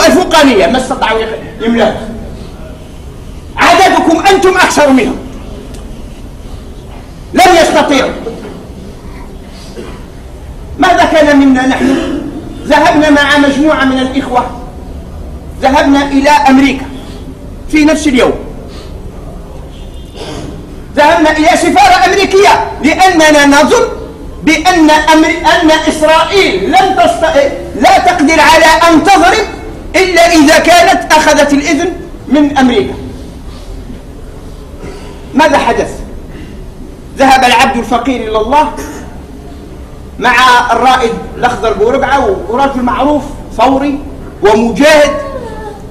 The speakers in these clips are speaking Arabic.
الفوقانية ما استطاعوا يملأوا. عددكم أنتم أكثر منهم، لم يستطيعوا. ماذا كان منا نحن؟ ذهبنا مع مجموعة من الإخوة، ذهبنا إلى أمريكا في نفس اليوم. ذهبنا إلى سفارة أمريكية لأننا نظن بأن إسرائيل لا تقدر على أن تضرب إلا إذا كانت أخذت الإذن من أمريكا. ماذا حدث؟ ذهب العبد الفقير إلى الله مع الرائد الأخضر بورقعة ورجل معروف ثوري ومجاهد،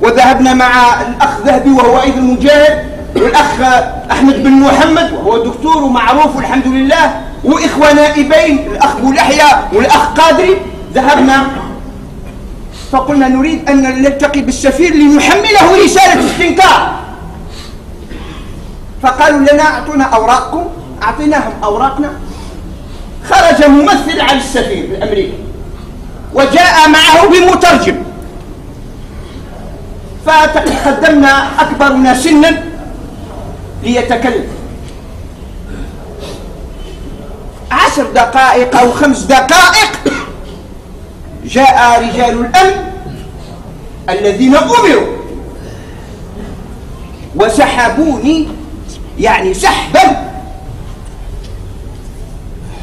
وذهبنا مع الأخ ذهبي وهو أيضا مجاهد، والأخ أحمد بن محمد وهو دكتور ومعروف والحمد لله، وإخوة نائبين الأخ بولحية والأخ قادري. ذهبنا فقلنا نريد أن نلتقي بالسفير لنحمله رسالة استنكار. فقالوا لنا أعطونا أوراقكم. أعطيناهم أوراقنا. خرج ممثل على السفير الأمريكي وجاء معه بمترجم، فتقدمنا أكبرنا سنا ليتكلم. 10 دقائق أو 5 دقائق جاء رجال الأمن الذين أمروا وسحبوني، يعني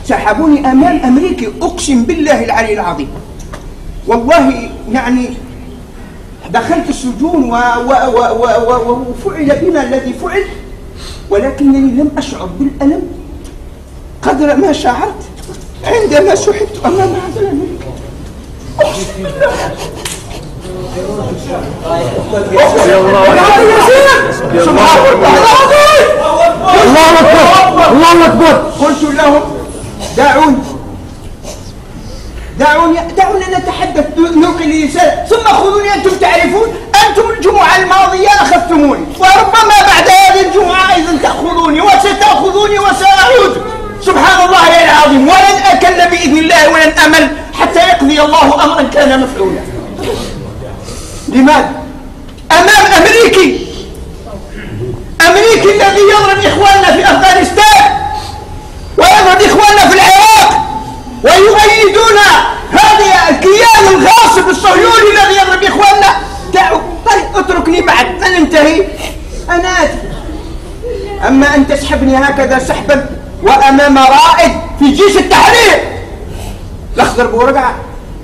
سحبوني أمام أمريكي. أقسم بالله العلي العظيم والله يعني دخلت السجون وفعل بنا الذي فعل، ولكنني لم أشعر بالألم قدر ما شعرت عندما سحبت أمام هذا الأمريكي. أقسم بالله. الله أكبر الله أكبر. قلت لهم دعوني نتحدث، نلقي رسالة، ثم خذوني. أنتم تعرفون، أنتم الجمعة الماضية أخذتموني، وربما بعد هذه الجمعة أيضا تأخذوني وستأخذوني وسأعود. سبحان الله العظيم. ولن أكل بإذن الله ولن أمل حتى يقضي الله أمرا كان مفعولا. لماذا؟ أمام أمريكي الذي يضرب إخواننا في أفغانستان ويضرب إخواننا في العراق ويؤيدون هذا الكيان الغاصب الصهيوني الذي يضرب إخواننا. طيب اتركني بعد أن انتهي أنا آتي. أما أن تسحبني هكذا سحبا وأمام رائد في جيش التحرير الأخضر بورقعة،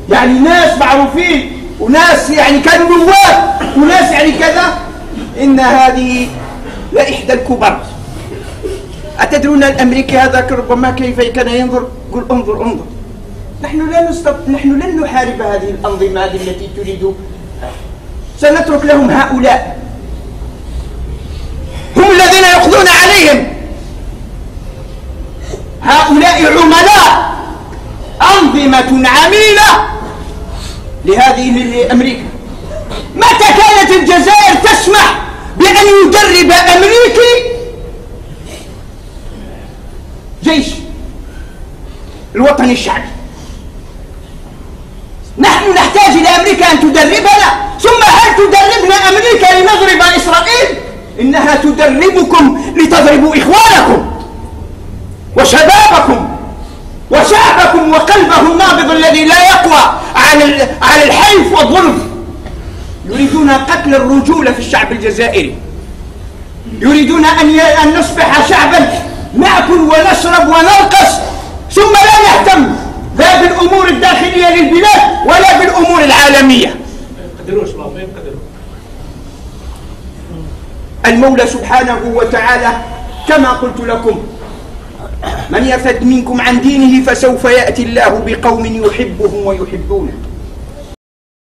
يعني ناس معروفين وناس يعني كانوا نواب وناس يعني كذا، إن هذه لإحدى الكبر. أتدرون الأمريكي هذا ربما كيف كان ينظر؟ قل انظر. نحن لن نحارب هذه الأنظمة هذه التي تريد، سنترك لهم. هؤلاء هم الذين يقضون عليهم. هؤلاء عملاء أنظمة عميلة لهذه أمريكا. متى كانت الجزائر تسمح بأن يدرب أمريكي جيش الوطني الشعبي؟ نحن نحتاج إلى أمريكا أن تدربنا، ثم هل تدربنا أمريكا لنضرب إسرائيل؟ إنها تدربكم لتضربوا إخوانكم وشبابكم وشعبكم وقلبه النابض الذي لا يقوى على الحيف والظلم. يريدون قتل الرجولة في الشعب الجزائري، يريدون أن نصبح شعبا نأكل ونشرب ونرقص ثم لا نهتم لا بالأمور الداخلية للبلاد ولا بالأمور العالمية. المولى سبحانه وتعالى كما قلت لكم: من يرتد منكم عن دينه فسوف يأتي الله بقوم يحبهم ويحبونه